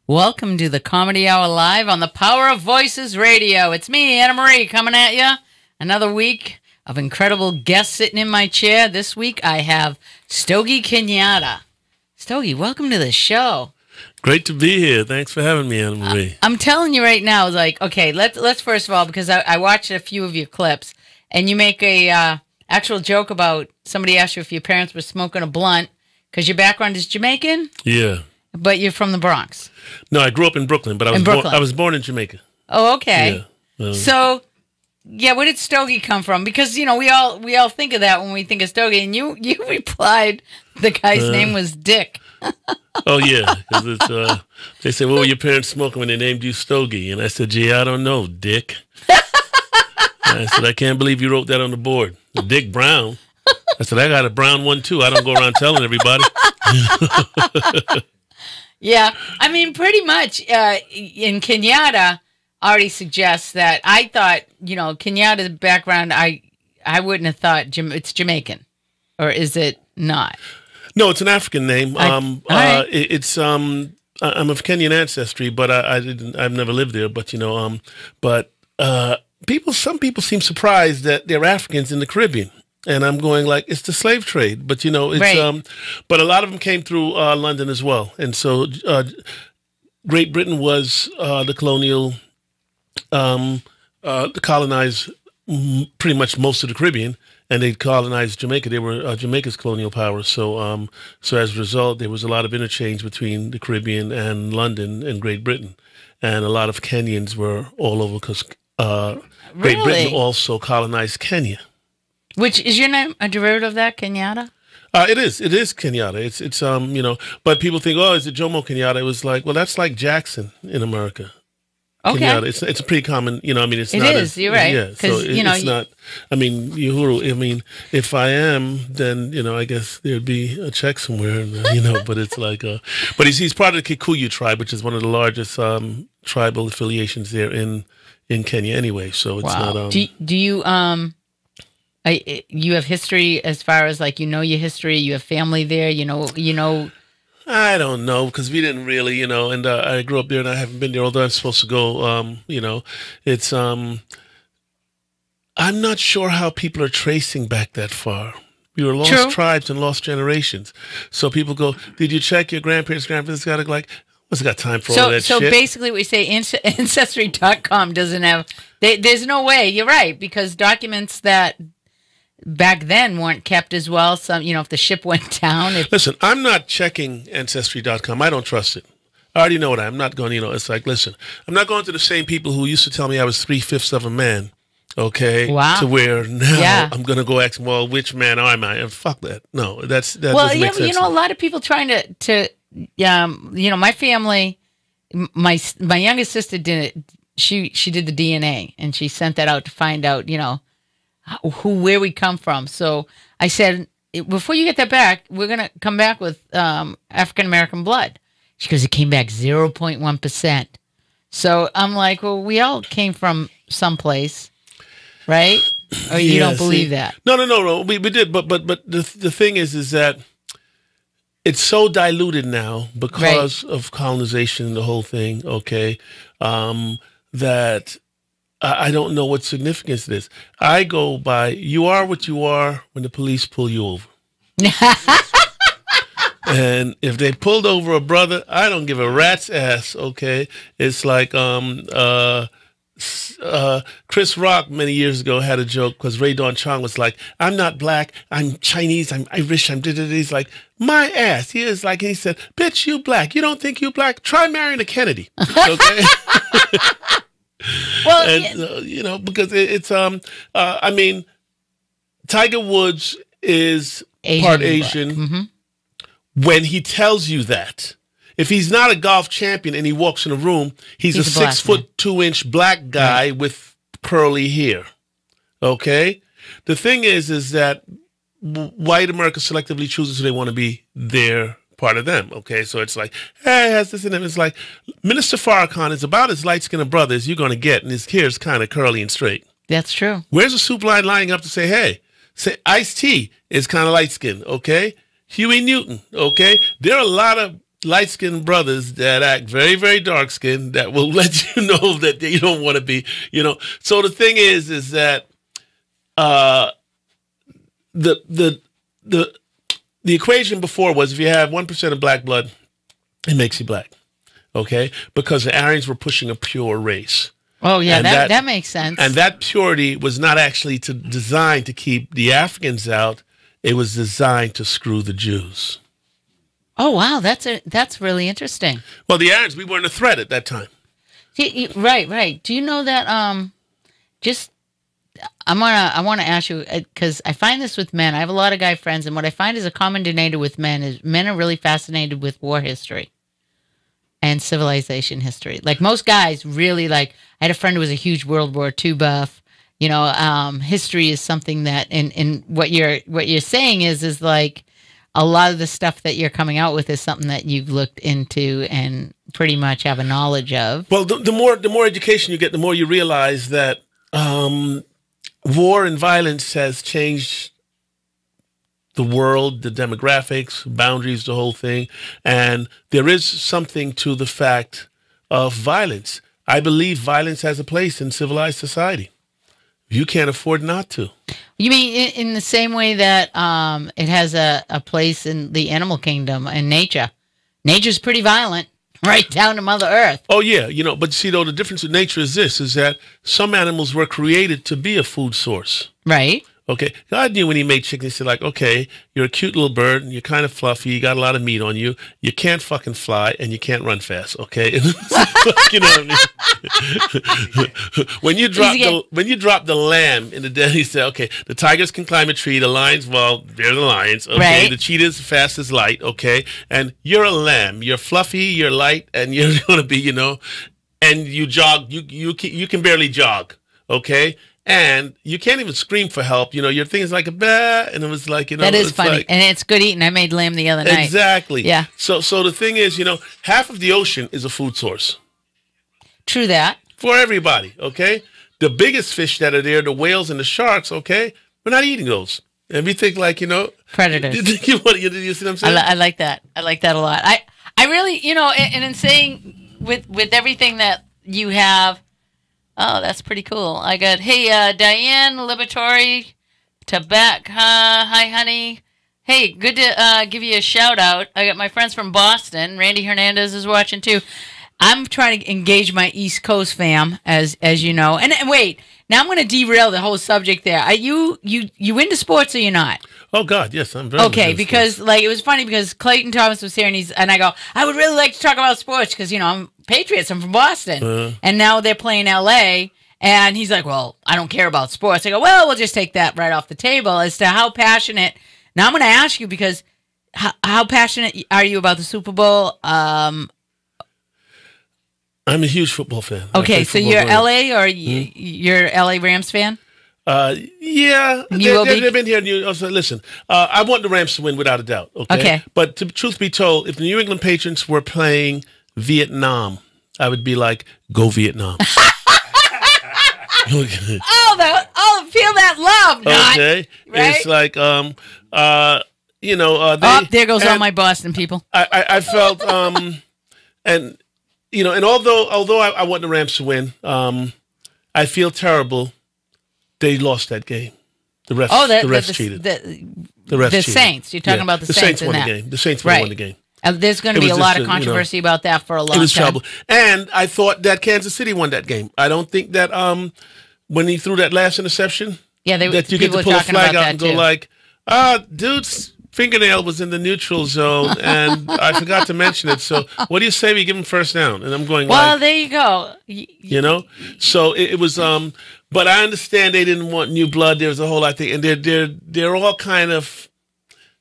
Welcome to the Comedy Hour Live on the Power of Voices Radio. It's me, Annamarie, coming at you. Another week of incredible guests sitting in my chair. This week I have Stogie Kenyatta. Stogie, welcome to the show. Great to be here. Thanks for having me, Annamarie. I'm telling you right now, like, okay, let's first of all, because I watched a few of your clips, and you make a actual joke about somebody asked you if your parents were smoking a blunt because your background is Jamaican. Yeah. But you're from the Bronx. No, I grew up in Brooklyn, but I was born in Jamaica. Oh, okay. Yeah. So, yeah, where did Stogie come from? Because we all think of that when we think of Stogie, and you replied the guy's name was Dick. Oh yeah, because they said, "What were your parents smoking when they named you Stogie?" And I said, "Gee, I don't know, Dick." I said, "I can't believe you wrote that on the board, Dick Brown." I said, "I got a brown one too. I don't go around telling everybody." Yeah, I mean, pretty much in Kenyatta already suggests that I thought, Kenyatta's background, I wouldn't have thought it's Jamaican. Or is it not? No, it's an African name. Right. I'm of Kenyan ancestry, but I've never lived there. But some people seem surprised that they're Africans in the Caribbean. And I'm going like, it's the slave trade, but it's right. But a lot of them came through London as well, and so Great Britain was the colonial, colonized pretty much most of the Caribbean, and they colonized Jamaica. They were Jamaica's colonial power. So so as a result, there was a lot of interchange between the Caribbean and London and Great Britain, and a lot of Kenyans were all over because Great Britain also colonized Kenya. Which is your name a derivative of that, Kenyatta? It is Kenyatta. It's but people think, oh, is it Jomo Kenyatta? It was like, well, that's like Jackson in America. Okay. Kenyatta. It's a pretty common, it's it not. It is, you're right. Yeah, so it's not, Uhuru, if I am, then, I guess there'd be a check somewhere, but it's like, but he's part of the Kikuyu tribe, which is one of the largest tribal affiliations there in Kenya anyway, so it's not. Do you, you have history as far as your history, you have family there, you know. I don't know because we didn't really, and I grew up there and I haven't been there, although I'm supposed to go. It's I'm not sure how people are tracing back that far. We were lost tribes and lost generations. So people go, did you check your grandparents' got to what's got time for all that shit? So basically we say Ancestry.com doesn't have, there's no way, you're right, because documents that back then weren't kept as well. Some, if the ship went down. Listen, I'm not checking Ancestry.com. I don't trust it. I already know I'm not going, it's like, listen, I'm not going to the same people who used to tell me I was 3/5 of a man, okay? Wow. To where now I'm going to go ask them, well, which man am I? And fuck that. No, that doesn't make sense. A lot of people trying to my family, my youngest sister did it. She did the DNA, and she sent that out to find out, where we come from. So I said, before you get that back, we're going to come back with African-American blood. She goes, it came back 0.1%. So I'm like, well, we all came from someplace, right? Or you don't believe that? No. We did. But the thing is that it's so diluted now because of colonization and the whole thing, okay, that I don't know what significance it is. I go by, you are what you are when the police pull you over. And if they pulled over a brother, I don't give a rat's ass, okay? It's like Chris Rock many years ago had a joke because Ray Don Chong was like, I'm not black, I'm Chinese, I'm Irish, I'm da-da-da. He's like, my ass. He said, bitch, you black. You don't think you black? Try marrying a Kennedy, okay? Well, and, because it's Tiger Woods is part Asian. Mm-hmm. When he tells you that, if he's not a golf champion and he walks in a room, he's a 6'2" black guy with curly hair. Okay, the thing is that white America selectively chooses who they want to be their part of them. Okay, so it's like, hey, has this in him? It's like Minister Farrakhan is about as light skinned a brother as you're going to get, and his hair is kind of curly and straight. That's true. Where's the soup line lining up to say, hey, say Ice-T is kind of light skinned, okay? Huey Newton, okay? There are a lot of light-skinned brothers that act very, very dark-skinned that will let you know that you don't want to be, So the thing is that the equation before was if you have 1% of black blood, it makes you black, okay? Because the Aryans were pushing a pure race. Oh, yeah, that makes sense. And that purity was not actually designed to keep the Africans out. It was designed to screw the Jews. Oh, wow, that's really interesting. Well, the Aryans, we weren't a threat at that time. Right. Do you know that, I want to ask you, because I find this with men. I have a lot of guy friends, and what I find is a common denominator with men is men are really fascinated with war history and civilization history. Like most guys really I had a friend who was a huge World War II buff. History is something that, and what you're saying is like a lot of the stuff that you're coming out with is something that you've looked into and pretty much have a knowledge of. Well, the more education you get, the more you realize that war and violence has changed the world, the demographics, boundaries, the whole thing. And there is something to the fact of violence. I believe violence has a place in civilized society. You can't afford not to. You mean in the same way that it has a place in the animal kingdom and nature? Nature's pretty violent, right down to Mother Earth. Oh, yeah. But see, though, the difference with nature is this, is that some animals were created to be a food source. Right. Okay, God knew when he made chicken, he said, like, okay, you're a cute little bird, and you're kind of fluffy, you got a lot of meat on you, you can't fucking fly, and you can't run fast, okay? You know what I mean? when you drop the lamb in the den, he said, okay, the tigers can climb a tree, the lions, well, they're the lions, okay? Right. The cheetah's fast as light, okay? And you're a lamb, you're fluffy, you're light, and you're going to be, and you jog, you can barely jog, okay? And you can't even scream for help. Your thing is like a bah, and it was like, That is funny. And it's good eating. I made lamb the other night. Exactly. Yeah. So the thing is, half of the ocean is a food source. True that. For everybody, okay? The biggest fish that are there, the whales and the sharks, okay? We're not eating those. And we think like, Predators. You see what I'm saying? I like that. I like that a lot. I really, and in saying with everything that you have, oh, that's pretty cool. I got, hey, Diane Liberatory, Tobacco, hi, honey. Hey, good to give you a shout out. I got my friends from Boston. Randy Hernandez is watching too. I'm trying to engage my East Coast fam, as you know. And wait, now I'm going to derail the whole subject there. Are you into sports or you're not? Oh God, yes, I'm very okay. Because it was funny because Clayton Thomas was here and I go, I would really like to talk about sports because I'm Patriots. I'm from Boston, and now they're playing LA. And he's like, well, I don't care about sports. I go, well, we'll just take that right off the table as to how passionate. Now I'm going to ask you because how passionate are you about the Super Bowl? I'm a huge football fan. Okay, so you're LA or you're LA Rams fan? Yeah, they've been here. Also, listen, I want the Rams to win without a doubt. Okay. But truth be told, if the New England Patriots were playing Vietnam, I would be like, go Vietnam. feel that love. Okay, right? It's like there goes all my Boston people. I felt and although I want the Rams to win, I feel terrible. They lost that game. The refs cheated. The refs cheated. Saints. You're talking about the Saints. The Saints won the game. The Saints won the game. There's going to be a lot of controversy about that for a long time. It was trouble. And I thought that Kansas City won that game. I don't think that when he threw that last interception, that you get to pull a flag out and go like, dude's fingernail was in the neutral zone, and I forgot to mention it. So what do you say we give him first down? And I'm going, well, there you go. So it was. But I understand they didn't want new blood. There's a whole lot of things, and they're all kind of,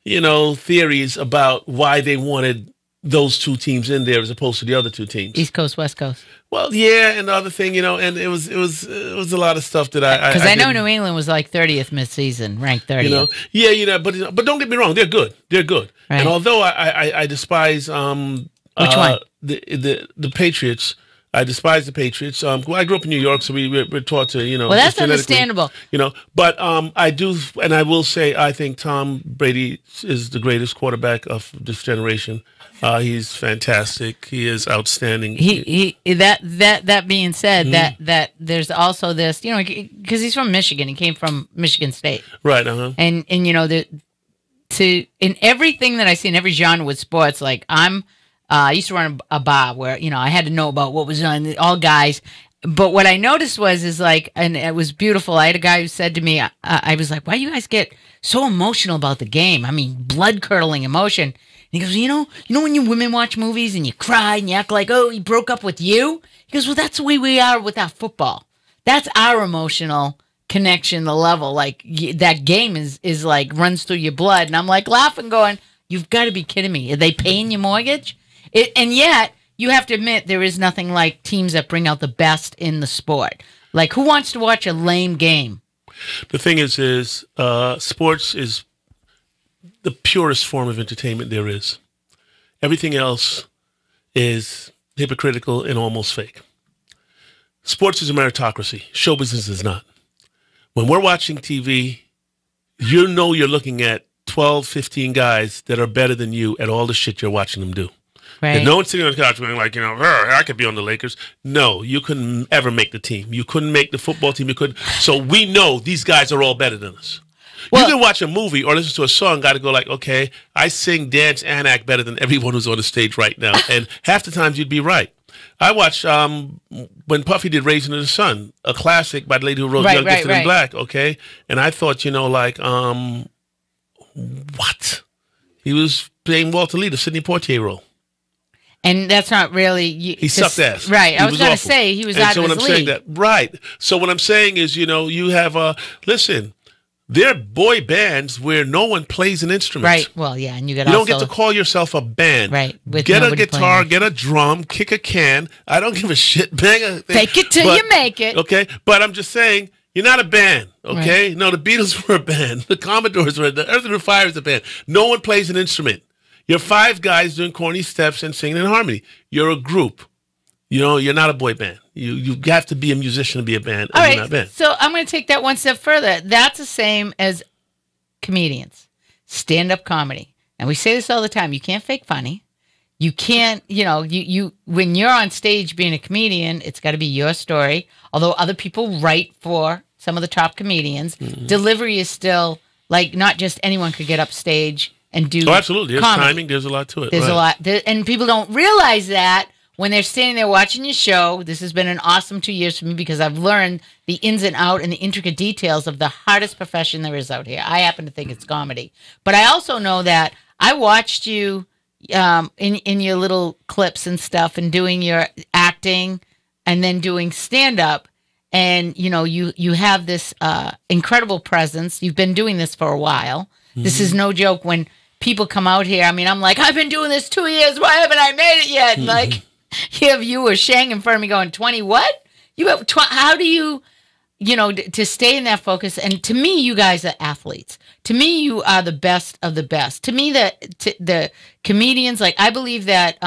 theories about why they wanted those two teams in there as opposed to the other two teams. East Coast, West Coast. Well, yeah, and the other thing, and it was a lot of stuff that I because I know New England was like 30th mid-season, ranked 30th. But don't get me wrong, they're good. They're good. Right. And although I despise which one? The Patriots, I despise the Patriots. Well, I grew up in New York, so we're taught to, well, that's understandable. But I do, and I will say, I think Tom Brady is the greatest quarterback of this generation. He's fantastic. He is outstanding. That being said, that there's also this, because he's from Michigan. He came from Michigan State, right? And in everything that I see in every genre with sports, like I used to run a bar where, I had to know about what was on, all guys. But what I noticed is like, and it was beautiful. I had a guy who said to me, I was like, why do you guys get so emotional about the game? I mean, blood-curdling emotion. And he goes, you know when you women watch movies and you cry and you act like, oh, he broke up with you? He goes, well, that's the way we are with our football. That's our emotional connection, the level. Like, that game is like, runs through your blood. And I'm like laughing, going, you've got to be kidding me. Are they paying your mortgage? And yet, you have to admit, there is nothing like teams that bring out the best in the sport. Like, who wants to watch a lame game? The thing is sports is the purest form of entertainment there is. Everything else is hypocritical and almost fake. Sports is a meritocracy. Show business is not. When we're watching TV, you're looking at 12, 15 guys that are better than you at all the shit you're watching them do. Right. And no one's sitting on the couch going like, I could be on the Lakers. No, you couldn't ever make the team. You couldn't make the football team. You couldn't. So we know these guys are all better than us. Well, you can watch a movie or listen to a song, got to go like, okay, I sing, dance, and act better than everyone who's on the stage right now. And half the times you'd be right. I watched when Puffy did Raising of the Sun, a classic by the lady who wrote Young, Gifted, and Black, okay? And I thought, what? He was playing Walter Lee, the Sidney Poitier role. And that's not really... he sucked ass. Right. I was going to say, he was out of his league. Right. So what I'm saying is, you have listen, there are boy bands where no one plays an instrument. Right. Well, yeah, and you don't get to call yourself a band. Right. Get a guitar, get a drum, kick a can. I don't give a shit. Bang a thing. Fake it till you make it. Okay? But I'm just saying, you're not a band, okay? Right. No, the Beatles were a band. The Commodores were, the Earth, Wind & Fire is a band. No one plays an instrument. You're 5 guys doing corny steps and singing in harmony. You're a group. You're not a boy band. You have to be a musician to be a band. All right. You're not a band. So I'm going to take that one step further. That's the same as comedians, stand-up comedy. And we say this all the time. You can't fake funny. You can't, you when you're on stage being a comedian, it's got to be your story. Although other people write for some of the top comedians, delivery is still like not just anyone could get up stage and do. Oh, absolutely. There's comedy. Timing. There's a lot to it. There's a lot. And people don't realize that when they're standing there watching your show. This has been an awesome 2 years for me because I've learned the ins and outs and the intricate details of the hardest profession there is out here. I happen to think it's comedy. But I also know that I watched you in your little clips and stuff and doing your acting and then doing stand-up. And, you have this incredible presence. You've been doing this for a while. Mm-hmm. This is no joke when people come out here. I mean, I'm like, I've been doing this 2 years. Why haven't I made it yet? Mm-hmm. Like, you or Shang in front of me going, 20 what? You have how do you, to stay in that focus? And to me, you guys are athletes. To me, you are the best of the best. To me, the comedians, like, I believe that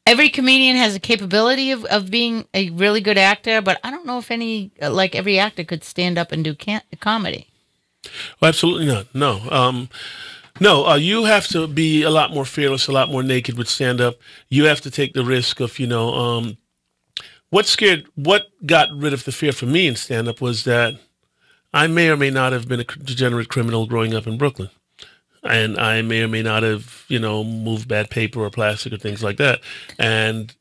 every comedian has a capability of being a really good actor, but I don't know if every actor could stand up and do comedy. Well, absolutely not. No. You have to be a lot more fearless, a lot more naked with stand-up. You have to take the risk of, what got rid of the fear for me in stand-up was that I may or may not have been a degenerate criminal growing up in Brooklyn. And I may or may not have, moved bad paper or plastic or things like that. And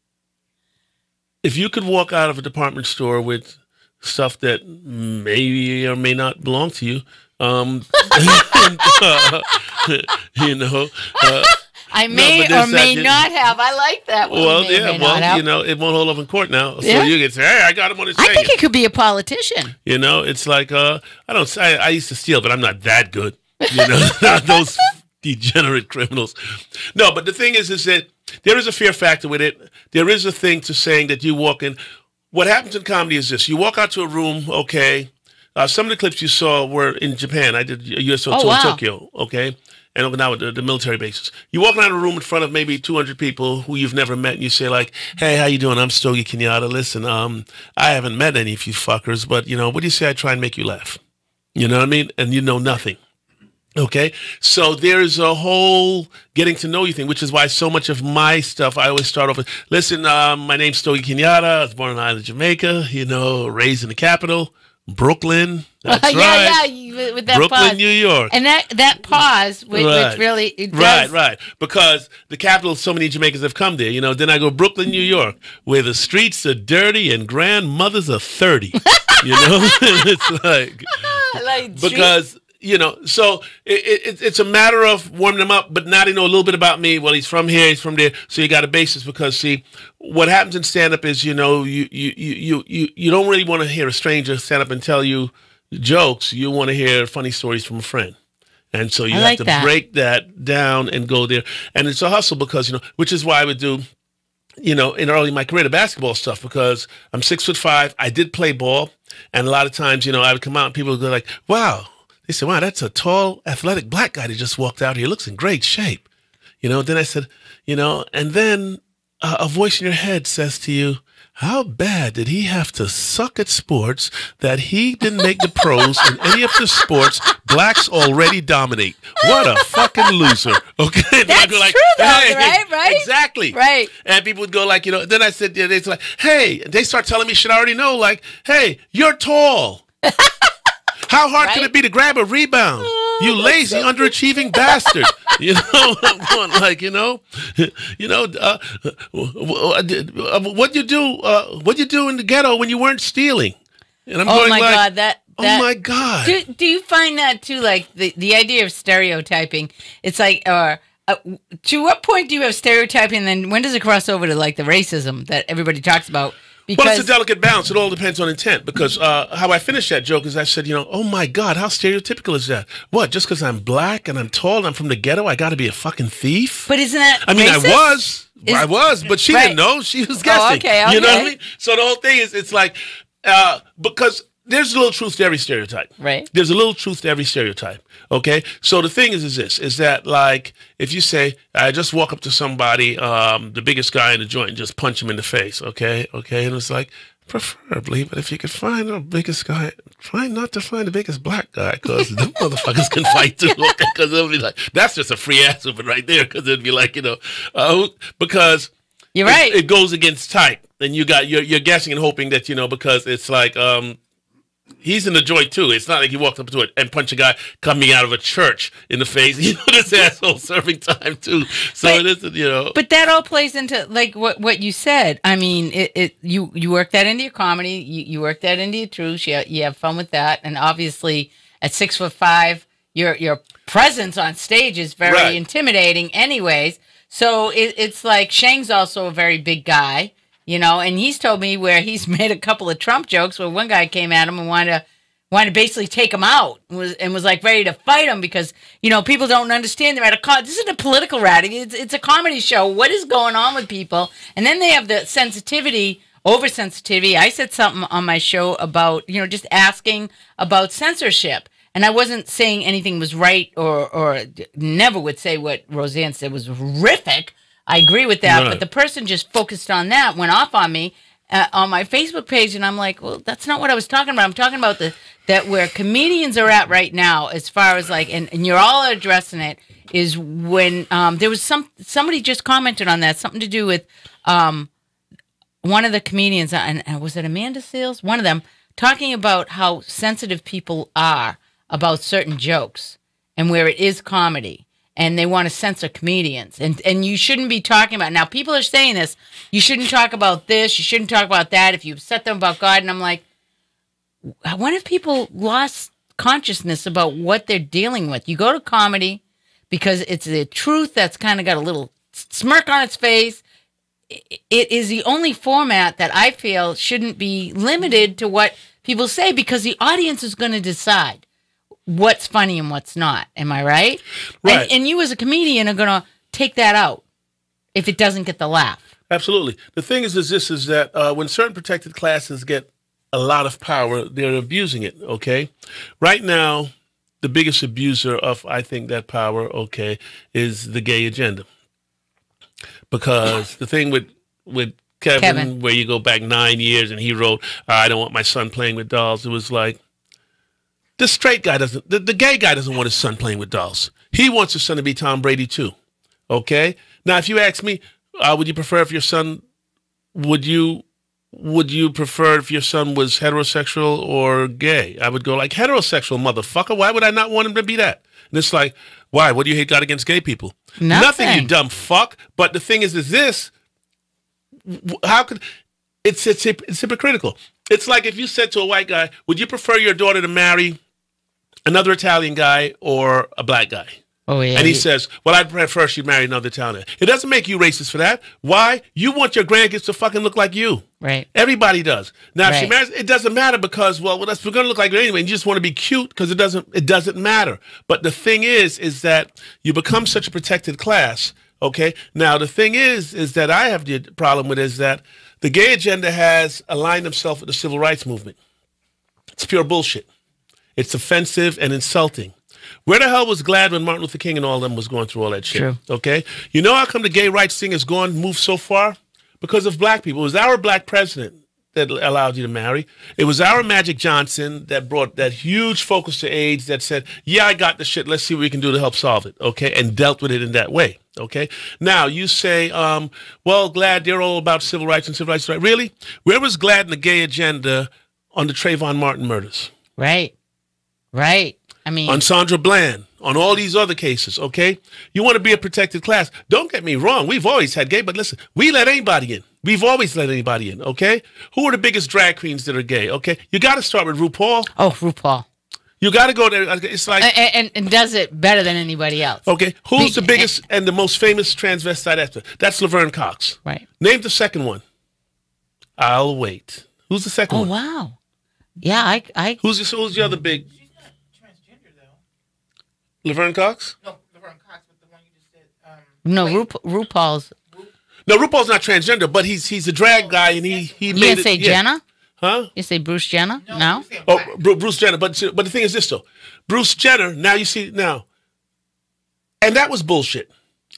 if you could walk out of a department store with stuff that may or may not belong to you, I may or may not have. I like that one. Well, it won't hold up in court now. So you can say, hey, I got him on his I think it could be a politician. It's like, I used to steal, but I'm not that good. Not those degenerate criminals. No, but the thing is that there is a fear factor with it. There is a thing to saying that you walk in. What happens in comedy is this. You walk out to a room, okay. Some of the clips you saw were in Japan. I did a USO tour in Tokyo, okay. and now the military bases. You walk around a room in front of maybe 200 people who you've never met, and you say like, "Hey, how you doing? I'm Stogie Kenyatta. Listen, I haven't met any of you fuckers, but what do you say I try and make you laugh? You know what I mean? And you know nothing." Okay, so there's a whole getting to know you thing, which is why so much of my stuff I always start off with, listen, my name's Stogie Kenyatta. I was born in the island of Jamaica, raised in the capital, Brooklyn. That's right. Yeah, with that Brooklyn, pause. New York. And that pause, which really it does. Right. Because the capital, so many Jamaicans have come there. Then I go Brooklyn, New York, where the streets are dirty and grandmothers are 30. It's like because. So it's a matter of warming them up, but now they know a little bit about me. Well, he's from here, he's from there, so you got a basis. Because see, what happens in stand up is you don't really want to hear a stranger stand up and tell you jokes. You want to hear funny stories from a friend, and so you have to break that down and go there. And it's a hustle because which is why I would do. In early in my career, the basketball stuff, because I'm 6'5". I did play ball, and a lot of times, I would come out and people would go like, "Wow." They said, "Wow, that's a tall, athletic black guy that just walked out here. Looks in great shape." Then I said, and then a voice in your head says to you, how bad did he have to suck at sports that he didn't make the pros in any of the sports blacks already dominate? What a fucking loser. Okay. That's true, though, right? Exactly. Right. And people would go like, then I said, they'd say like, hey, they start telling me shit I already know, like, hey, you're tall. How hard can it be to grab a rebound? You lazy, underachieving bastard. I'm going like, what you do in the ghetto when you weren't stealing? And I'm going my like, God, oh my God. Do you find that too? Like the idea of stereotyping, it's like, to what point do you have stereotyping, and then when does it cross over to like the racism that everybody talks about? Well, it's a delicate balance. It all depends on intent. Because how I finished that joke is I said, oh my God, how stereotypical is that? What, just because I'm black and I'm tall and I'm from the ghetto, I got to be a fucking thief? But isn't that I mean, racist? I was, but she didn't know. She was guessing. Oh, okay. You know what I mean? So the whole thing is, it's like, because there's a little truth to every stereotype. Right. There's a little truth to every stereotype. Okay. So the thing is that like, if you say, I just walk up to somebody, the biggest guy in the joint, and just punch him in the face. Okay. And it's like, preferably, but if you could find the biggest guy, try not to find the biggest black guy, because them motherfuckers can fight too. Because it'll be like, that's just a free ass whooping right there. Because it'd be like, because you're right. It goes against type. And you're guessing and hoping that, because it's like, he's in the joint too. It's not like he walked up to it and punched a guy coming out of a church in the face. This asshole serving time too. So it isn't, But that all plays into like what you said. I mean, you work that into your comedy. You work that into your truth. You have fun with that. And obviously, at 6'5", your presence on stage is very intimidating, anyways. So it's like Shang's also a very big guy. And he's told me where he's made a couple of Trump jokes where one guy came at him and wanted to basically take him out and was like ready to fight him because, people don't understand. They're at this isn't a political rally. It's a comedy show. What is going on with people? And then they have the oversensitivity. I said something on my show about, just asking about censorship. And I wasn't saying anything was right or never would say what Roseanne said was horrific. I agree with that, but the person just focused on that, went off on me on my Facebook page, and I'm like, well, that's not what I was talking about. I'm talking about that where comedians are at right now, as far as like, and you're all addressing it, is when there was somebody just commented on that, something to do with one of the comedians, and was it Amanda Seales? One of them, talking about how sensitive people are about certain jokes and where it is comedy. And they want to censor comedians. And you shouldn't be talking about... Now, people are saying this. You shouldn't talk about this. You shouldn't talk about that. If you upset them about God. And I'm like, when have people lost consciousness about what they're dealing with? You go to comedy because it's the truth that's kind of got a little smirk on its face. It is the only format that I feel shouldn't be limited to what people say because the audience is going to decide what's funny and what's not. Am I right? Right. And you as a comedian are going to take that out if it doesn't get the laugh. Absolutely. The thing is that when certain protected classes get a lot of power, they're abusing it, okay? Right now, the biggest abuser of, I think, that power, okay, is the gay agenda. Because the thing with Kevin, where you go back 9 years and he wrote, I don't want my son playing with dolls. It was like, the straight guy doesn't, the gay guy doesn't want his son playing with dolls. He wants his son to be Tom Brady too. Okay? Now, if you ask me, would you prefer if your son, would you prefer if your son was heterosexual or gay? I would go like, heterosexual, motherfucker. Why would I not want him to be that? And it's like, why? What do you hate God against gay people? Nothing, you dumb fuck. But the thing is this, how could, it's hypocritical. It's like if you said to a white guy, would you prefer your daughter to marry another Italian guy or a black guy? Oh, yeah. And he says, well, I'd prefer she marry another Italian. It doesn't make you racist for that. Why? You want your grandkids to fucking look like you. Right. Everybody does. Now, if she marries, it doesn't matter because, well, we're going to look like her anyway. And you just want to be cute because it doesn't matter. But the thing is that you become such a protected class. Okay. Now, the thing is that I have the problem with is that the gay agenda has aligned themselves with the civil rights movement. It's pure bullshit. It's offensive and insulting. Where the hell was Glad when Martin Luther King and all of them was going through all that shit? True. Okay? You know how come the gay rights thing has moved so far? Because of black people. It was our black president that allowed you to marry. It was our Magic Johnson that brought that huge focus to AIDS that said, yeah, I got the shit. Let's see what we can do to help solve it. Okay? And dealt with it in that way. Okay? Now, you say, well, Glad, they're all about civil rights and civil rights. Right? Really? Where was Glad and the gay agenda on the Trayvon Martin murders? Right. Right. I mean, on Sandra Bland, on all these other cases, okay? You want to be a protected class. Don't get me wrong. We've always had gay, but listen, we let anybody in. We've always let anybody in, okay? Who are the biggest drag queens that are gay, okay? You got to start with RuPaul. Oh, RuPaul. You got to go there. It's like... And does it better than anybody else. Okay. Who's the biggest and the most famous transvestite actor? That's Laverne Cox. Right. Name the second one. I'll wait. Who's the second one? Oh, wow. Yeah, I... Who's the other big... Laverne Cox? No, Laverne Cox, but the one you just said. No, RuPaul's. No, RuPaul's not transgender, but he's a drag guy, and he you made didn't it. say Jenna? Huh? You say Bruce Jenner? No. Oh, Bruce Jenner. But the thing is this though, Bruce Jenner. Now you see now, and that was bullshit.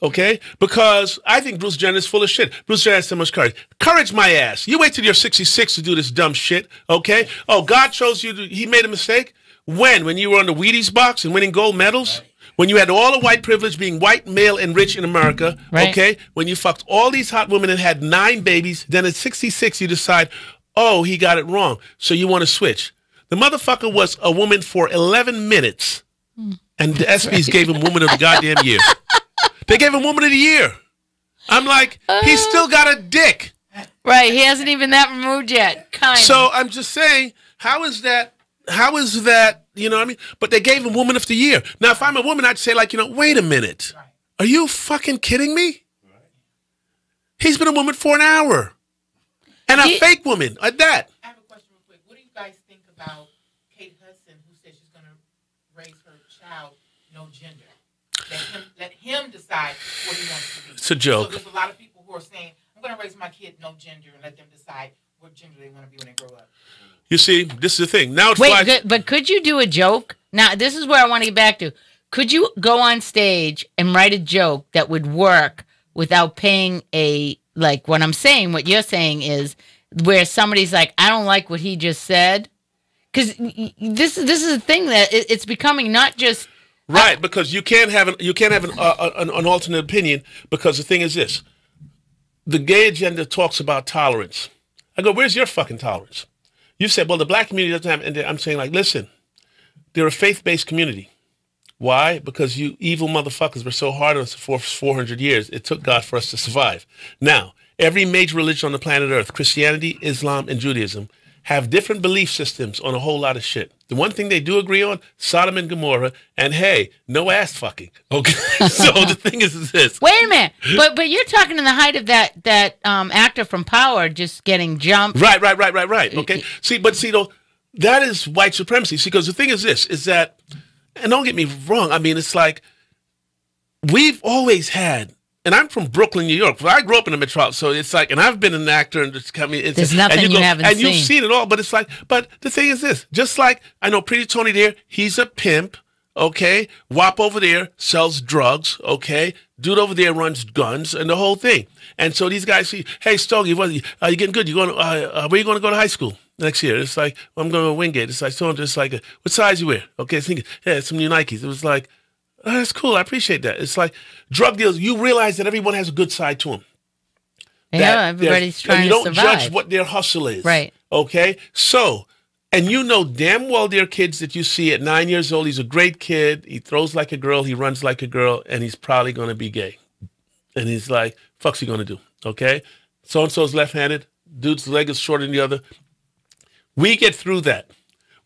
Okay, because I think Bruce Jenner is full of shit. Bruce Jenner has so much courage. Courage, my ass. You wait till you're 66 to do this dumb shit. Okay. Oh, God chose you. He made a mistake. When you were on the Wheaties box and winning gold medals, when you had all the white privilege, being white, male, and rich in America, okay, when you fucked all these hot women and had 9 babies, then at 66 you decide, oh, he got it wrong, so you want to switch. The motherfucker was a woman for 11 minutes, and the ESPYs gave him Woman of the Goddamn Year. They gave him Woman of the Year. I'm like, he's still got a dick. Right, he hasn't even that removed yet. So I'm just saying, how is that, you know what I mean? But they gave him Woman of the Year. Now, if I'm a woman, I'd say, like, you know, wait a minute. Are you fucking kidding me? He's been a woman for an hour. And a fake woman at that. I have a question real quick. What do you guys think about Kate Hudson, who said she's going to raise her child no gender? Let him decide what he wants to be. It's a joke. So there's a lot of people who are saying, I'm going to raise my kid no gender and let them decide what gender they want to be when they grow up. You see, this is the thing. Now it Wait, flies. but could you do a joke? Now, this is where I want to get back to. Could you go on stage and write a joke that would work without paying like what I'm saying, what you're saying is where somebody's like, I don't like what he just said? Because this is a thing that it's becoming not just... Right, because you can't have an alternate opinion because the thing is this. The gay agenda talks about tolerance. I go, where's your fucking tolerance? You said, well, the black community doesn't have, and I'm saying, like, listen, they're a faith-based community. Why? Because you evil motherfuckers were so hard on us for 400 years. It took God for us to survive. Now, every major religion on the planet Earth, Christianity, Islam, and Judaism, have different belief systems on a whole lot of shit. The one thing they do agree on, Sodom and Gomorrah, and hey, no ass fucking. Okay, so the thing is this. Wait a minute, but you're talking in the height of that actor from Power just getting jumped. Right. Okay, see, though, that is white supremacy. See, because the thing is this, is that, and don't get me wrong, I mean, it's like, we've always had, and I'm from Brooklyn, New York. I grew up in the metropolis, so it's like, and I've been an actor, and it's coming. There's nothing you haven't seen. And you've seen it all, but it's like, but the thing is this, just like, I know Pretty Tony there, he's a pimp, okay? WAP over there sells drugs, okay? Dude over there runs guns and the whole thing. And so these guys see, hey, Stogie, are you getting good? You going? Where you going to go to high school next year? It's like, well, I'm going to Wingate. It's like, so just like, what size you wear? Okay, so yeah, some new Nikes. It was like, oh, that's cool. I appreciate that. It's like drug deals. You realize that everyone has a good side to them. Yeah, everybody's trying to survive. You don't judge what their hustle is. Right. Okay? So, and you know damn well there are kids that you see at 9 years old. He's a great kid. He throws like a girl. He runs like a girl. And he's probably going to be gay. And he's like, fuck's he going to do? Okay? So-and-so's left-handed. Dude's leg is shorter than the other. We get through that.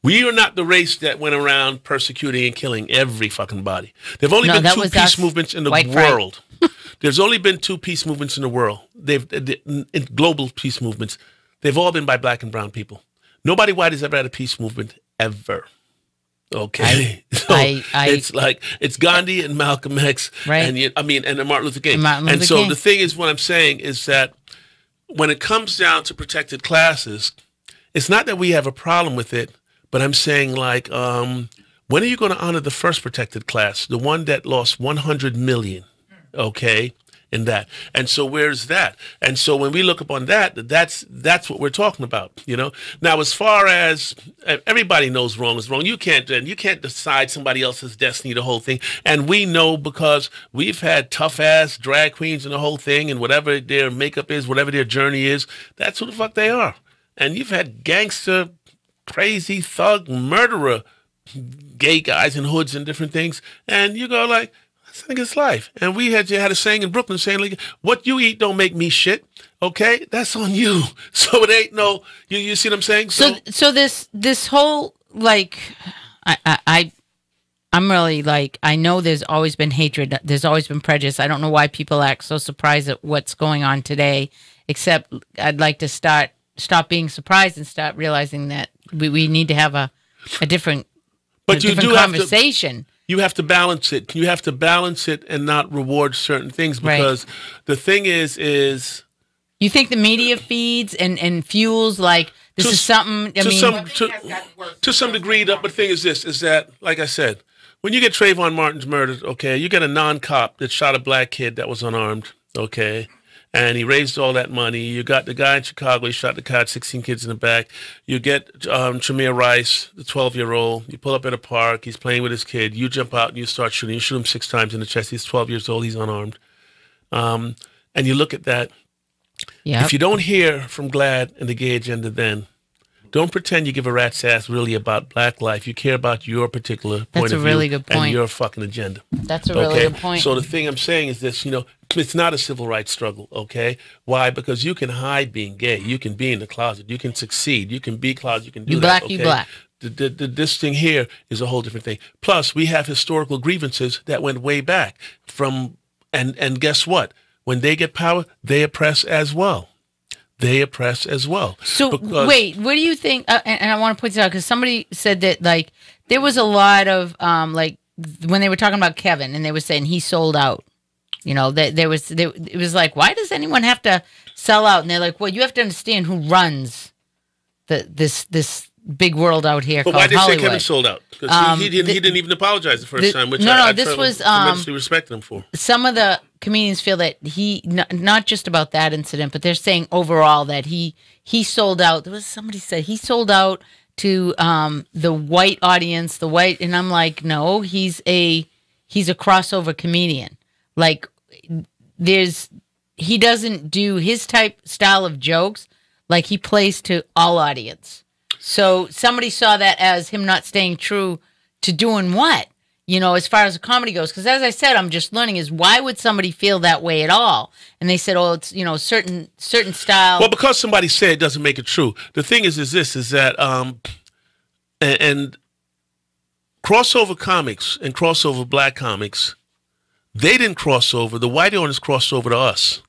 We are not the race that went around persecuting and killing every fucking body. There have only been two peace movements in the world. There's only been two peace movements in the world. In global peace movements. They've all been by black and brown people. Nobody white has ever had a peace movement, ever. Okay? It's like, it's Gandhi and Malcolm X. Right. And Martin Luther King. The thing is, what I'm saying is that when it comes down to protected classes, it's not that we have a problem with it, but I'm saying, like, when are you going to honor the first protected class? The one that lost 100 million, okay, in that. And so where's that? And so when we look upon that, that's what we're talking about, you know? Now, as far as everybody knows wrong is wrong. You can't decide somebody else's destiny, the whole thing. And we know because we've had tough-ass drag queens and the whole thing, and whatever their makeup is, whatever their journey is, that's who the fuck they are. And you've had gangster, crazy thug murderer gay guys in hoods and different things, and you go like, I think it's life. And we had a saying in Brooklyn saying, like, what you eat don't make me shit, okay? That's on you. So it ain't no, you see what I'm saying? So this whole, like, I'm really like, I know there's always been hatred, there's always been prejudice. I don't know why people act so surprised at what's going on today, except I'd like to stop being surprised and start realizing that we need to have a different conversation. You have to balance it. You have to balance it and not reward certain things, because the thing is you think the media feeds and fuels like this is something. To some degree, but the thing is this: is that, like I said, when you get Trayvon Martin's murdered, okay, you get a non-cop that shot a black kid that was unarmed, okay. And he raised all that money. You got the guy in Chicago, he shot the guy, 16 kids in the back. You get Tremere Rice, the 12-year-old. You pull up at a park, he's playing with his kid. You jump out and you start shooting. You shoot him 6 times in the chest. He's 12 years old, he's unarmed. And you look at that. Yep. If you don't hear from GLAAD and the gay agenda then, don't pretend you give a rat's ass really about black life. You care about your particular point of view. That's a really good point. And your fucking agenda. That's a really good point. So the thing I'm saying is this, you know, it's not a civil rights struggle, okay? Why? Because you can hide being gay. You can be in the closet. You can succeed. You can be closet. You can do that, okay? You black. This thing here is a whole different thing. Plus, we have historical grievances that went way back from, and guess what? When they get power, they oppress as well. So wait, what do you think? And I want to point this out because somebody said that like there was a lot of like when they were talking about Kevin and they were saying he sold out. You know, it was like, why does anyone have to sell out? And they're like, well, you have to understand who runs this big world out here. But why did they say Kevin sold out? Because he didn't even apologize the first time, which I tremendously respected him for. Some of the comedians feel that he not just about that incident, but they're saying overall that he sold out. There was somebody said he sold out to the white audience, and I'm like, no, he's a crossover comedian. Like he doesn't do his style of jokes. Like he plays to all audience. So somebody saw that as him not staying true to doing what, you know, as far as the comedy goes. Because as I said, I'm just learning is why would somebody feel that way at all? And they said, oh, it's, you know, certain style. Well, because somebody said it doesn't make it true. The thing is that and crossover comics and crossover black comics, they didn't cross over. The white audience crossed over to us.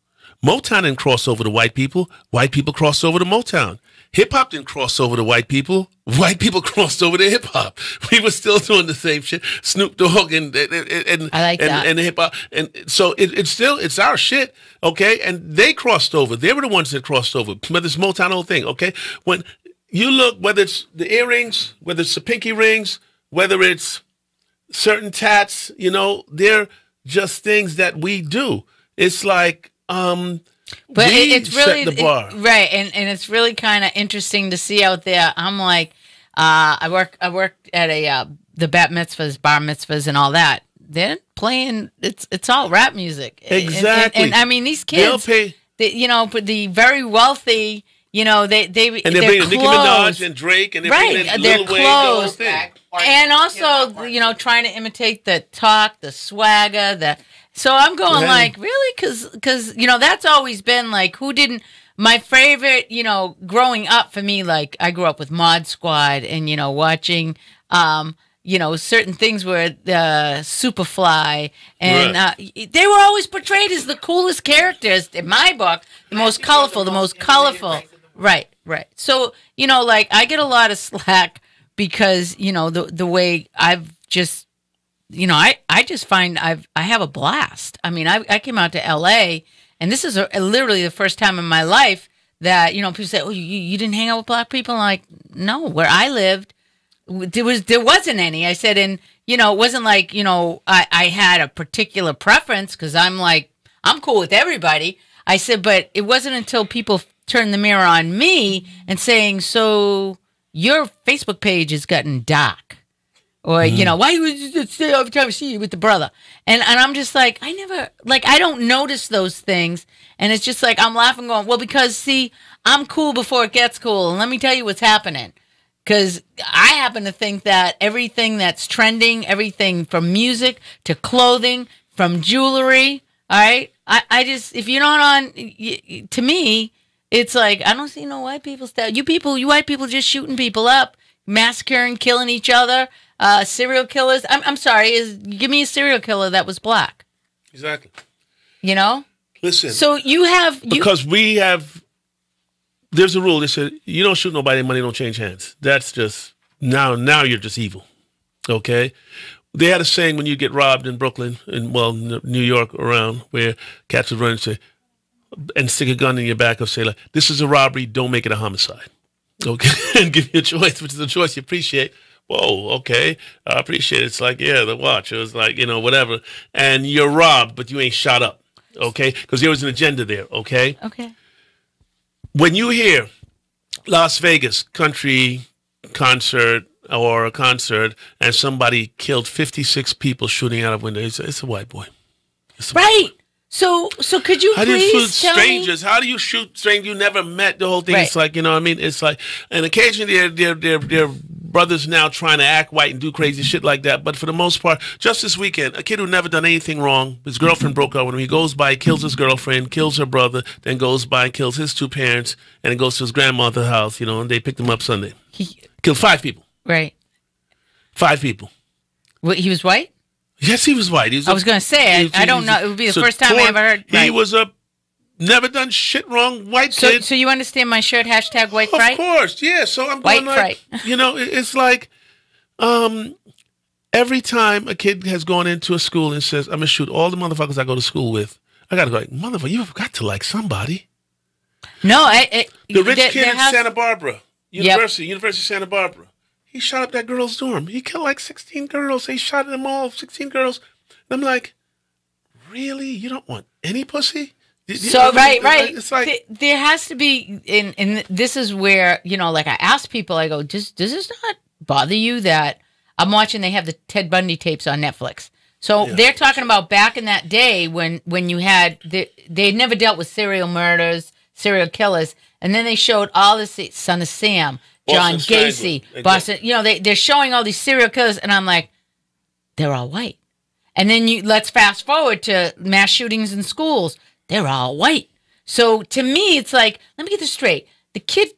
Motown didn't cross over to white people. White people crossed over to Motown. Hip-hop didn't cross over to white people. White people crossed over to hip-hop. We were still doing the same shit. Snoop Dogg and I like that. And hip-hop. And so it's our shit, okay? And they crossed over. They were the ones that crossed over. Whether it's Motown, whole thing, okay? When you look, whether it's the earrings, whether it's the pinky rings, whether it's certain tats, you know, they're just things that we do. It's like, but we it's really set the bar. right, and it's really kind of interesting to see out there. I'm like, I worked at a the bat mitzvahs, bar mitzvahs, and all that. They're playing. It's all rap music. Exactly. And I mean, these kids, you know, but the very wealthy, you know, they and they bring Nicki Minaj and Drake, and they bring in their Lil Wayne, those clothes, things. and also, you know, trying to imitate the talk, the swagger, the. So I'm going like, really? Because, you know, that's always been like, who didn't, my favorite, you know, growing up for me, like I grew up with Mod Squad and, you know, watching, you know, certain things were Superfly and they were always portrayed as the coolest characters in my book, the most colorful. Right. So, you know, like I get a lot of slack because, you know, the way I've just, you know, I just find I have a blast. I mean, I came out to L.A. and this is literally the first time in my life that, you know, people say, oh, you didn't hang out with black people? I'm like, no, where I lived, there wasn't any. I said, and, you know, it wasn't like, you know, I had a particular preference because I'm like, I'm cool with everybody. I said, but it wasn't until people turned the mirror on me and saying, so your Facebook page has gotten dark. Or, you know, why would you stay every time I see you with the brother? And I'm just like, I don't notice those things. And it's just like, I'm laughing going, well, because, see, I'm cool before it gets cool. And let me tell you what's happening. Because I happen to think that everything that's trending, everything from music to clothing, from jewelry, all right? I just, if you're not on, to me, it's like, I don't see no white people style. You white people just shooting people up, massacring, killing each other. Serial killers. I'm sorry. Give me a serial killer that was black. Exactly. You know. Listen. So you have because we have. There's a rule. They said you don't shoot nobody. Money don't change hands. That's just now. Now you're just evil. Okay. They had a saying when you get robbed in Brooklyn and New York around where cats would run and say and stick a gun in your back or say like, "This is a robbery. Don't make it a homicide." Okay, and give you a choice, which is a choice you appreciate. Whoa, okay, I appreciate it. It's like, yeah, the watch. It was like, you know, whatever. And you're robbed, but you ain't shot up, okay? Because there was an agenda there, okay? Okay. When you hear Las Vegas country concert or a concert and somebody killed 56 people shooting out of windows, it's a white boy. Right. So could you How do you please shoot tell strangers? me? How do you shoot strangers you never met? The whole thing. Right. It's like, you know what I mean? It's like, and occasionally they're brothers now trying to act white and do crazy shit like that. But for the most part, just this weekend, a kid who never done anything wrong, his girlfriend broke up with him. He goes by, kills his girlfriend, kills her brother, then goes by and kills his two parents, and then goes to his grandmother's house, you know, and they picked him up Sunday. Killed 5 people. Right. 5 people. What, he was white? Yes, he was white. I was going to say, I don't know. It would be the first time I ever heard. He was a never done shit wrong white kid. So you understand my shirt, hashtag white fright? Of course, yeah. So I'm white going like, fright. You know, it's like every time a kid has gone into a school and says, I'm going to shoot all the motherfuckers I go to school with, I got to go like, motherfucker, you've got to like somebody. No, the rich kid in Santa Barbara, University of Santa Barbara. He shot up that girl's dorm. He killed like 16 girls. He shot them all, 16 girls. And I'm like, really? You don't want any pussy? So, right. It's like, there has to be, and this is where, you know, like I ask people, I go, does this not bother you that I'm watching, they have the Ted Bundy tapes on Netflix. So they're talking about back in that day when you had, they had never dealt with serial murders, serial killers. And then they showed all this, Son of Sam, John Gacy, Boston, you know, they're showing all these serial killers, and I'm like, they're all white. And then let's fast forward to mass shootings in schools. They're all white. So to me, it's like, let me get this straight. The kid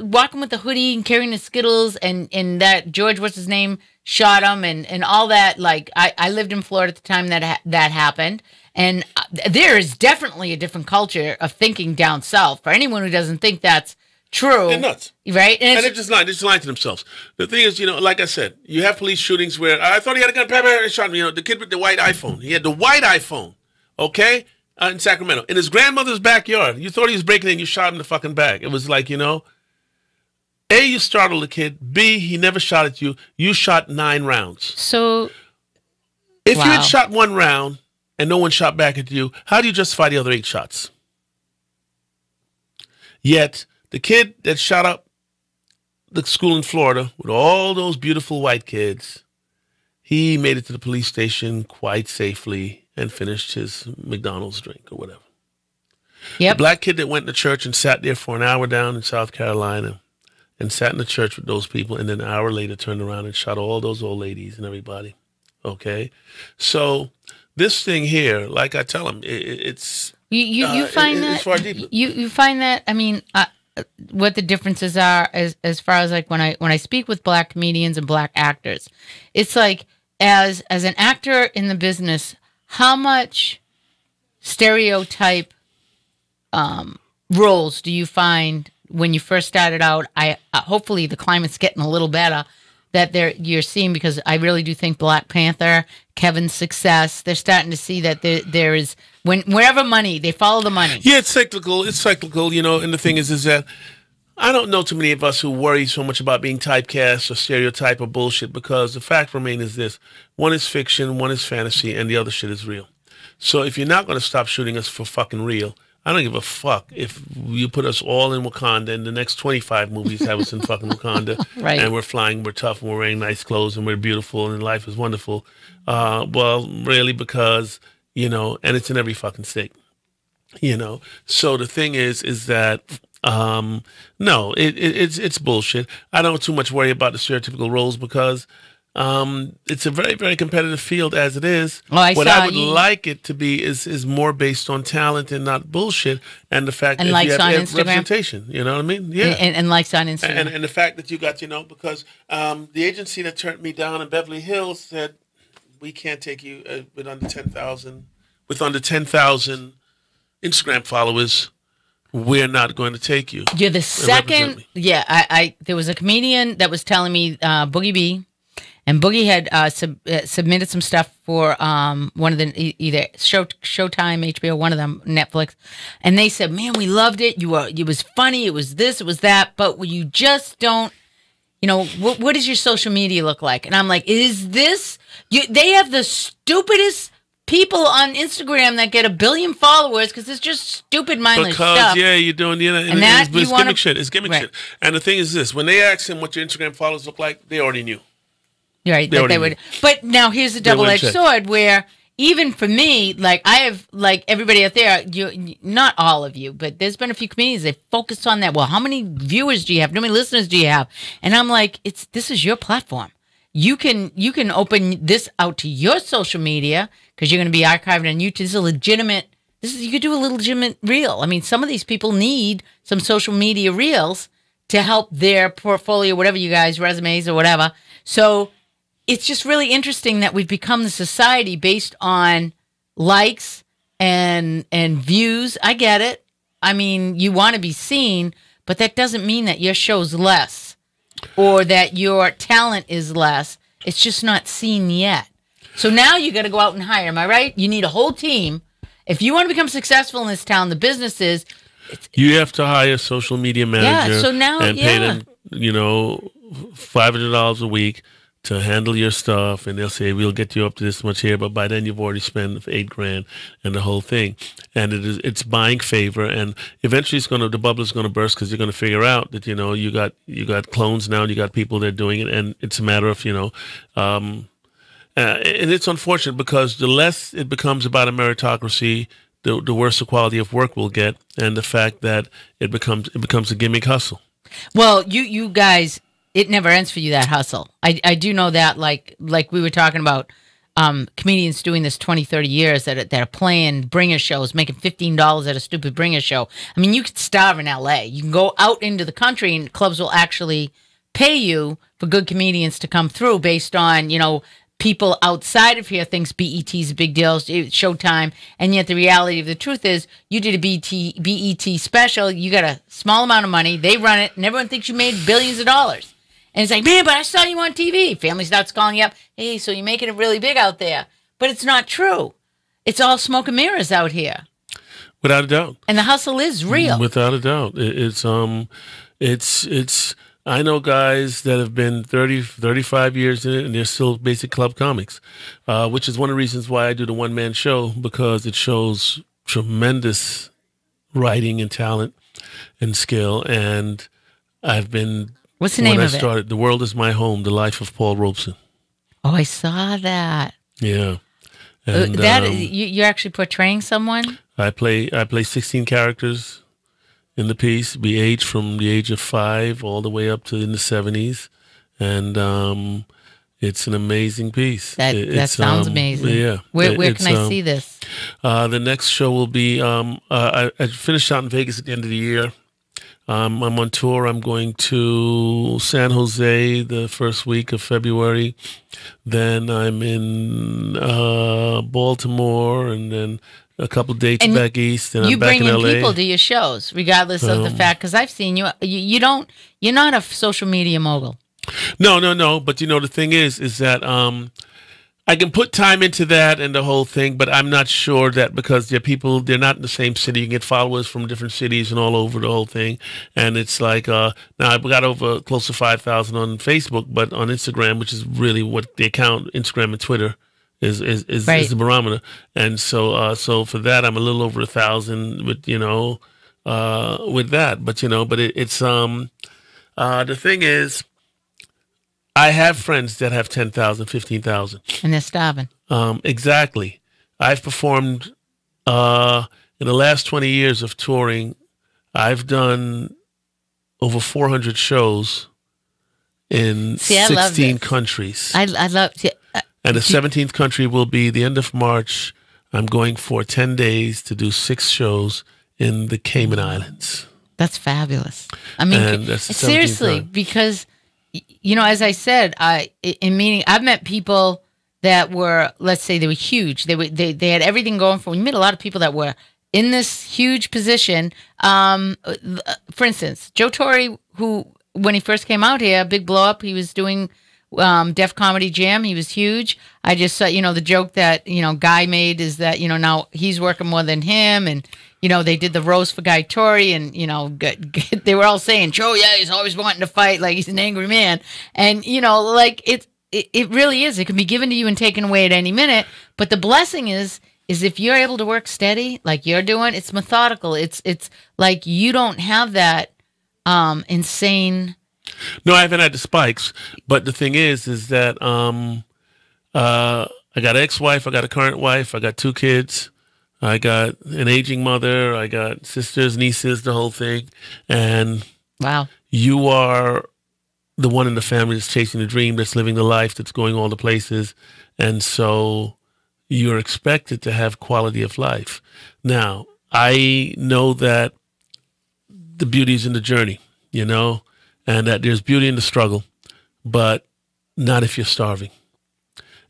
walking with the hoodie and carrying the Skittles and that George, what's his name, shot him and all that. Like, I lived in Florida at the time that happened. And there is definitely a different culture of thinking down south. For anyone who doesn't think that's true. They're nuts. Right? And they're just lying to themselves. The thing is, you know, like I said, you have police shootings where I thought he had a gun, and shot me. You know, the kid with the white iPhone. He had the white iPhone, okay, in Sacramento, in his grandmother's backyard. You thought he was breaking in, you shot him in the fucking back. It was like, you know, A, you startled the kid. B, he never shot at you. You shot 9 rounds. So If you Wow. had shot one round and no one shot back at you, how do you justify the other 8 shots? Yet, the kid that shot up the school in Florida with all those beautiful white kids, he made it to the police station quite safely and finished his McDonald's drink or whatever. Yep. The black kid that went to church and sat there for an hour down in South Carolina and sat in the church with those people, and then an hour later turned around and shot all those old ladies and everybody. Okay? So this thing here, like I tell him, it's... You find that... It's far deeper. You find that, I mean... what the differences are as far as like when I speak with black comedians and black actors, it's like as an actor in the business, how much stereotype roles do you find when you first started out? Hopefully the climate's getting a little better that you're seeing, because I really do think Black Panther, Kevin's success, they're starting to see that there is wherever money, they follow the money. Yeah, it's cyclical. It's cyclical, and the thing is that I don't know too many of us who worry so much about being typecast or stereotype or bullshit, because the fact remains is this: one is fiction, one is fantasy, and the other shit is real. So if you're not going to stop shooting us for fucking real, I don't give a fuck if you put us all in Wakanda and the next 25 movies have us in fucking Wakanda. Right. And we're flying, we're tough, and we're wearing nice clothes, and we're beautiful, and life is wonderful. Well, really, because, and it's in every fucking state. So the thing is that, no, it's bullshit. I don't too much worry about the stereotypical roles, because it's a very, very competitive field as it is. What I would like it to be is more based on talent and not bullshit, and the fact that you have representation. You know what I mean? Yeah. And likes on Instagram. And the fact that you got, because the agency that turned me down in Beverly Hills said, we can't take you with under 10,000 Instagram followers. We're not going to take you. You're the second. Yeah, I there was a comedian that was telling me, Boogie B, and Boogie had submitted some stuff for one of the either Showtime, HBO, one of them, Netflix, and they said, "Man, we loved it. It was funny. It was this. It was that. But you just don't. What does your social media look like?" And I'm like, "Is this? They have the stupidest people on Instagram that get 1 billion followers because it's just stupid, mindless stuff." Yeah, you're doing, and that it's gimmick shit. It's gimmick shit. And the thing is this: when they asked him what your Instagram followers look like, they already knew. Right, they would. But now here's a double-edged sword where even for me, like I have, like everybody out there, not all of you, but there's been a few comedians that focused on that. Well, how many viewers do you have? How many listeners do you have? And I'm like, this is your platform. You can open this out to your social media because you're going to be archived on YouTube. This is a legitimate. You could do a legitimate reel. I mean, some of these people need some social media reels to help their portfolio, whatever you guys, resumes or whatever. So it's just really interesting that we've become the society based on likes and views. I get it. I mean, you want to be seen, but that doesn't mean that your show's less or that your talent is less. It's just not seen yet. So now you got to go out and hire. Am I right? You need a whole team. If you want to become successful in this town, the business is... You have to hire a social media manager and pay them, $500 a week to handle your stuff, and they'll say, we'll get you up to this much here, but by then you've already spent $8,000 and the whole thing. And it's buying favor, and eventually the bubble is going to burst, because you're going to figure out that, you got clones now, you got people that are doing it, and it's a matter of, and it's unfortunate, because the less it becomes about a meritocracy, the worse the quality of work we'll get, and the fact that it becomes a gimmick hustle. Well, you guys, it never ends for you, that hustle. I do know that, like we were talking about, comedians doing this 20, 30 years that are playing bringer shows, making $15 at a stupid bringer show. I mean, you could starve in LA. You can go out into the country and clubs will actually pay you for good comedians to come through based on, people outside of here thinks BET's a big deal, Showtime, and yet the reality of the truth is you did a BET special, you got a small amount of money, they run it, and everyone thinks you made billions of dollars. And it's like, man, but I saw you on TV. Family starts calling you up, hey, so you're making it really big out there. But it's not true. It's all smoke and mirrors out here. Without a doubt. And the hustle is real. Without a doubt. I know guys that have been 30, 35 years in it, and they're still basic club comics, which is one of the reasons why I do the one-man show, because it shows tremendous writing and talent and skill. And I've been, What's the when name I of it? started, The World is My Home, The Life of Paul Robeson. Oh, I saw that. Yeah. And That you're actually portraying someone? I play 16 characters in the piece, be aged from the age of 5 all the way up to in the 70s. And it's an amazing piece. That sounds amazing. Yeah. Where can I see this? The next show will be, I finished out in Vegas at the end of the year. I'm on tour. I'm going to San Jose the first week of February. Then I'm in Baltimore, and then a couple dates And back east. And you I'm back bring in in LA. people to your shows, regardless of the fact, because I've seen you. You don't. You're not a social media mogul. No. But the thing is that I can put time into that and the whole thing, but I'm not sure that, because they're not in the same city. You can get followers from different cities and all over the whole thing. And it's like, now I've got over close to 5,000 on Facebook, but on Instagram, which is really what the account, Instagram and Twitter, is Right. the barometer. And so for that, I'm a little over 1,000 with, with that. But it's the thing is, I have friends that have 10,000, 15,000. And they're starving. Exactly. I've performed in the last 20 years of touring. I've done over 400 shows in See, I love 16 this. countries. I love. And the 17th country will be the end of March. I'm going for 10 days to do 6 shows in the Cayman Islands. That's fabulous. I mean, And that's the 17th seriously, time. because as I said, I've met people that were, let's say, they were huge. They had everything going for them. We met a lot of people that were in this huge position. For instance, Joe Torre, who when he first came out here, big blow up. He was doing Def Comedy Jam. He was huge. I just saw, the joke that, Guy made is that, now he's working more than him. And, they did the roast for Guy Torre, and, they were all saying, Joe, yeah, he's always wanting to fight. Like, he's an angry man. And, like, it really is. It can be given to you and taken away at any minute. But the blessing is if you're able to work steady, like you're doing, it's methodical. It's like you don't have that insane. No, I haven't had the spikes. But the thing is that I got an ex-wife, I got a current wife, I got 2 kids, I got an aging mother, I got sisters, nieces, the whole thing. And Wow. you are the one in the family that's chasing the dream, that's living the life, that's going all the places. And so you're expected to have quality of life. Now, I know that the beauty is in the journey, and that there's beauty in the struggle, but not if you're starving.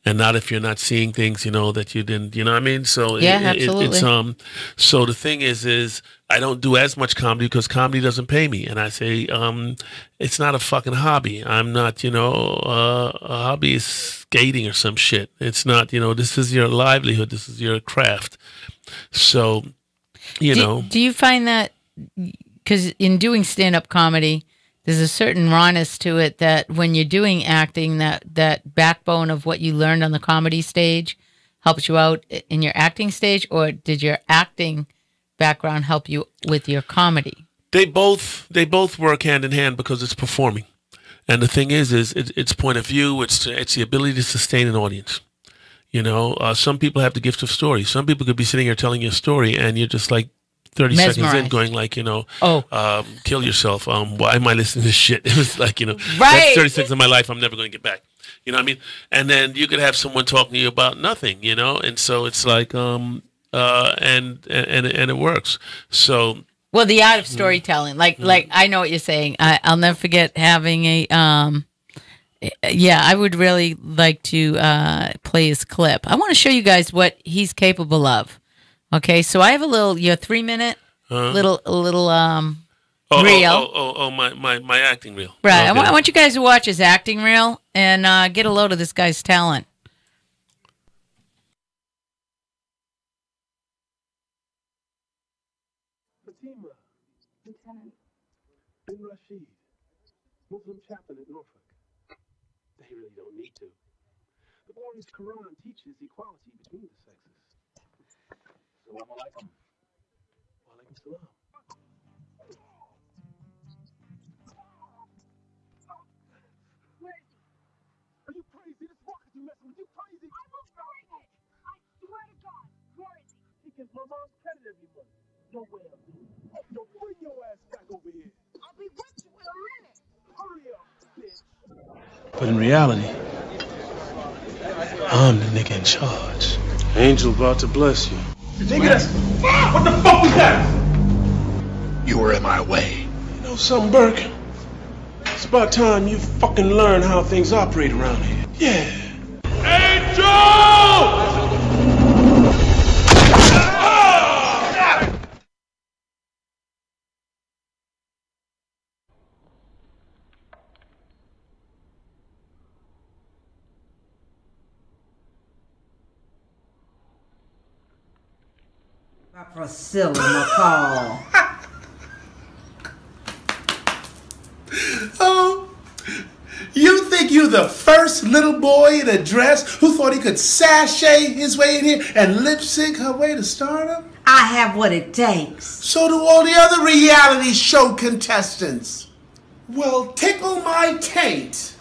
And not if you're not seeing things, that you didn't, you know what I mean? So Yeah, absolutely. so the thing is I don't do as much comedy because comedy doesn't pay me. And I say, it's not a fucking hobby. I'm not, a hobby is skating or some shit. It's not, this is your livelihood. This is your craft. So, Do you find that, because in doing stand-up comedy, there's a certain rawness to it that when you're doing acting, that backbone of what you learned on the comedy stage helps you out in your acting stage, or did your acting background help you with your comedy? They both work hand in hand because it's performing. And the thing is it's point of view. It's the ability to sustain an audience. Some people have the gift of story. Some people could be sitting here telling you a story, and you're just like 30 seconds in Mesmerized. going like, Oh. kill yourself. Why am I listening to this shit? It was like, Right. that's 30 seconds of my life I'm never going to get back. You know what I mean? And then you could have someone talking to you about nothing, and so it's like, and it works. So. Well, the art of storytelling, like I know what you're saying. I'll never forget having a yeah, I would really like to play his clip. I want to show you guys what he's capable of. Okay, so I have your 3-minute little reel. My acting reel. Right, Okay. I want you guys to watch his acting reel and get a load of this guy's talent. Fatima, Lieutenant, bin Rashid, Muslim chaplain at Norfolk. They really don't need to. The glorious Quran teaches equality between the sexes. Assalamu alaikum. Wa alaikum salam. Where is he? Are you crazy? This walker's you messing with. You crazy? I will bring it. I swear to God. Where is he? He gives my mom's credit every month. No way I'm doing it. Yo, bring your ass back over here. I'll be with you in a minute. Hurry up, bitch. But in reality, I'm the nigga in charge. Angel about to bless you. Nigga, that's what the fuck was that? You were in my way. You know something, Burke? It's about time you fucking learn how things operate around here. Yeah. Angel! Priscilla McCall. Oh, you think you the first little boy in a dress who thought he could sashay his way in here and lip sync her way to stardom? I have what it takes. So do all the other reality show contestants. Well, tickle my taint.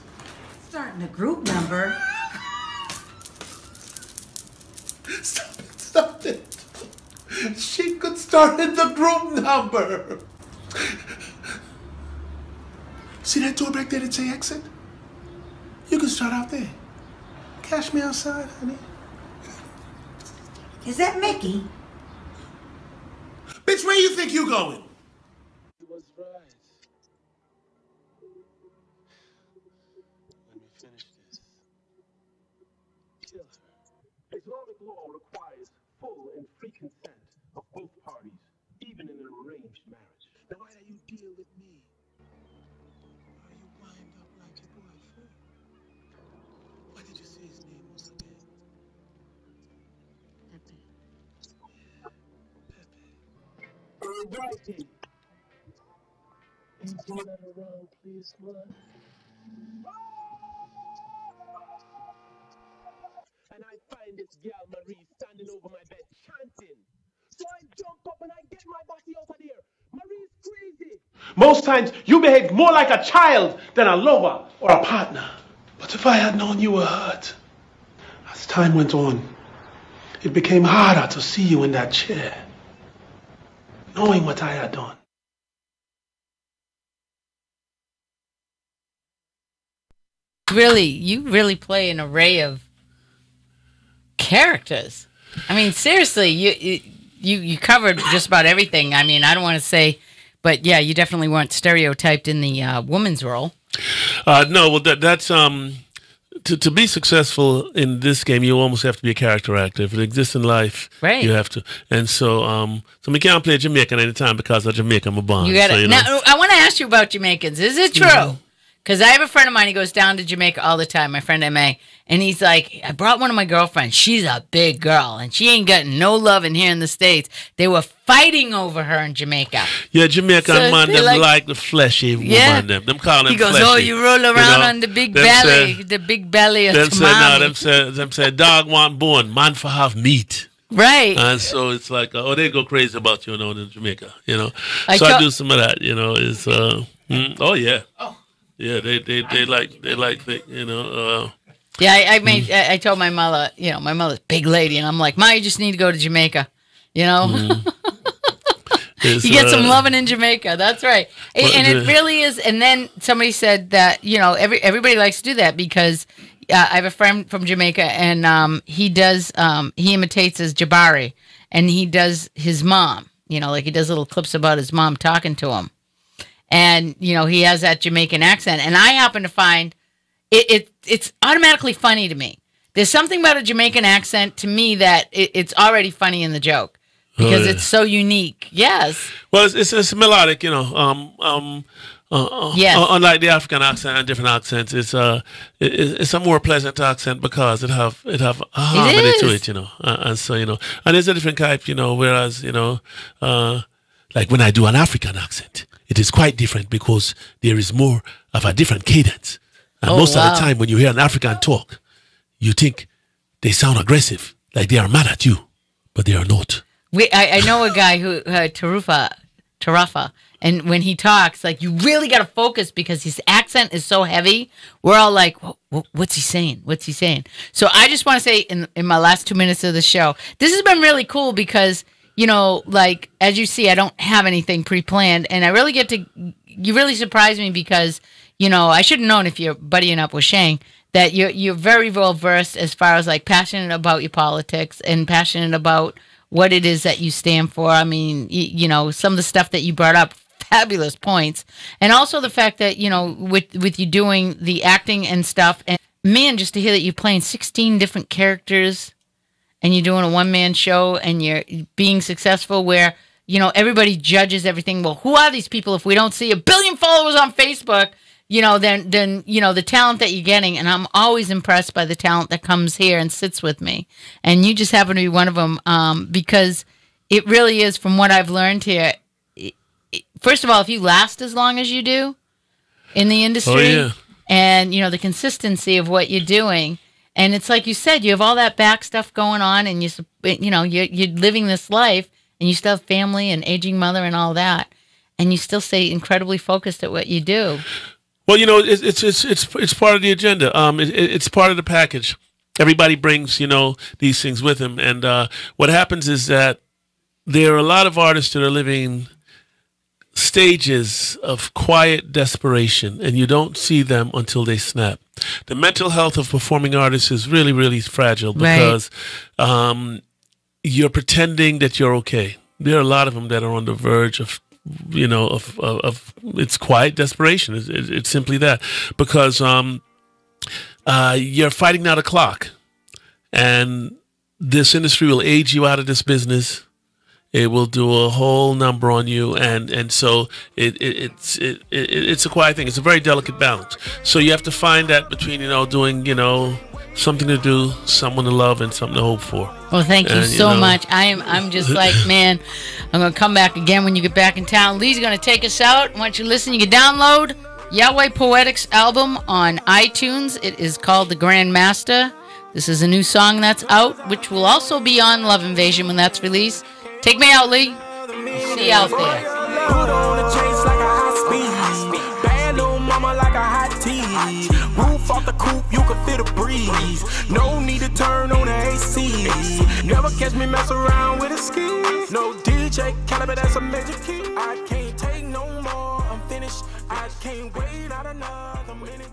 Starting a group number. Stop it, stop it. She could start in the group number. See that door back there that say exit? You can start out there. Cash me outside, honey. Is that Mickey? Bitch, where you think you going? It was right. When we finish this, kill her. Islamic law requires full and free consent of both parties, even in an arranged marriage. Now why do you deal with me? Are you wind up like your boyfriend? What did you say his name was again? Pepe. Pepe. Alrighty. Angel that around, please, man. And I find this gal Marie standing over my bed chanting. So I jump up and I get my body out of there. Marie's crazy. Most times you behave more like a child than a lover or a partner. But if I had known you were hurt, as time went on, it became harder to see you in that chair, knowing what I had done. Really, you really play an array of characters. I mean, seriously, you covered just about everything. I mean, I don't want to say, but yeah, you definitely weren't stereotyped in the woman's role. No, well, that's to be successful in this game, you almost have to be a character actor. If it exists in life, right, you have to. And so we can't play Jamaican anytime because of Jamaica. I'm a bond. You got it. So, now, I want to ask you about Jamaicans. Is it true? Because I have a friend of mine, he goes down to Jamaica all the time, my friend M.A., and he's like, I brought one of my girlfriends. She's a big girl, and she ain't getting no love in here in the States. They were fighting over her in Jamaica. Yeah, Jamaican So man, they them like- like the fleshy woman. Them call them He goes, fleshy. oh, you roll around on the big belly, the big belly of them say, no, tamale. them say, dog want bone, man for have meat. Right. And so it's like, oh, they go crazy about you, in Jamaica, I So I told- do some of that, is, oh, yeah. Yeah, they like, Yeah, I told my mother, my mother's a big lady, and I'm like, Ma, you just need to go to Jamaica, You get some loving in Jamaica. That's right. And it really is. And then somebody said that, everybody likes to do that because I have a friend from Jamaica, and he imitates his Jabari, and he does his mom, like he does little clips about his mom talking to him. And, he has that Jamaican accent. And I happen to find it's automatically funny to me. There's something about a Jamaican accent to me that it's already funny in the joke because it's so unique. Yes. Well, it's melodic, yes. Unlike the African accent and different accents, it's a more pleasant accent because it have a harmony to it, and so and there's a different type, whereas like when I do an African accent, it is quite different because there is more of a different cadence. And most of the time when you hear an African talk, you think they sound aggressive, like they are mad at you, but they are not. I know a guy who, Tarafa, and when he talks, like, you really got to focus because his accent is so heavy. We're all like, what's he saying? What's he saying? So I just want to say in my last 2 minutes of the show, this has been really cool because, you know, like, as you see, I don't have anything pre-planned, and I really get to, you really surprise me because, you know, I should have known if you're buddying up with Shang that you're very well versed as far as like passionate about your politics and passionate about what it is that you stand for. I mean, you know, some of the stuff that you brought up, fabulous points. And also the fact that, you know, with you doing the acting and stuff, and man, just to hear that you're playing 16 different characters and you're doing a one-man show and you're being successful where, you know, everybody judges everything. Well, who are these people if we don't see 1 billion followers on Facebook? You know, then you know, the talent that you're getting, and I'm always impressed by the talent that comes here and sits with me. And you just happen to be one of them because it really is, from what I've learned here, first of all, if you last as long as you do in the industry, and, you know, the consistency of what you're doing, and it's like you said, you have all that back stuff going on, and you know, you're living this life, and you still have family and aging mother and all that, and you still stay incredibly focused at what you do. Well, you know, it's part of the agenda. It's part of the package. Everybody brings, you know, these things with them, and what happens is that there are a lot of artists that are living stages of quiet desperation, and you don't see them until they snap. The mental health of performing artists is really, really fragile because you're pretending that you're okay. There are a lot of them that are on the verge of, you know, of it's quiet desperation. It's simply that, because you're fighting out a clock, and this industry will age you out of this business. It will do a whole number on you, and so it's a quiet thing. It's a very delicate balance. So you have to find that between, you know, doing, you know, something to do, someone to love, and something to hope for. Well, thank you so much. I'm just like, man, I'm going to come back again when you get back in town. Lee's going to take us out. Once you listen, you can download Yahweh Poetics album on iTunes. It is called The Grand Master. This is a new song that's out, which will also be on Love Invasion when that's released. Take me out, Lee. See you out there. Put on a chase like a high speed. Bad little mama like a hot tea. Roof off the coupe, you can feel the breeze. No need to turn on the AC. Never catch me mess around with a ski. No DJ caliber, that's a major key. I can't take no more, I'm finished. I can't wait out another minute.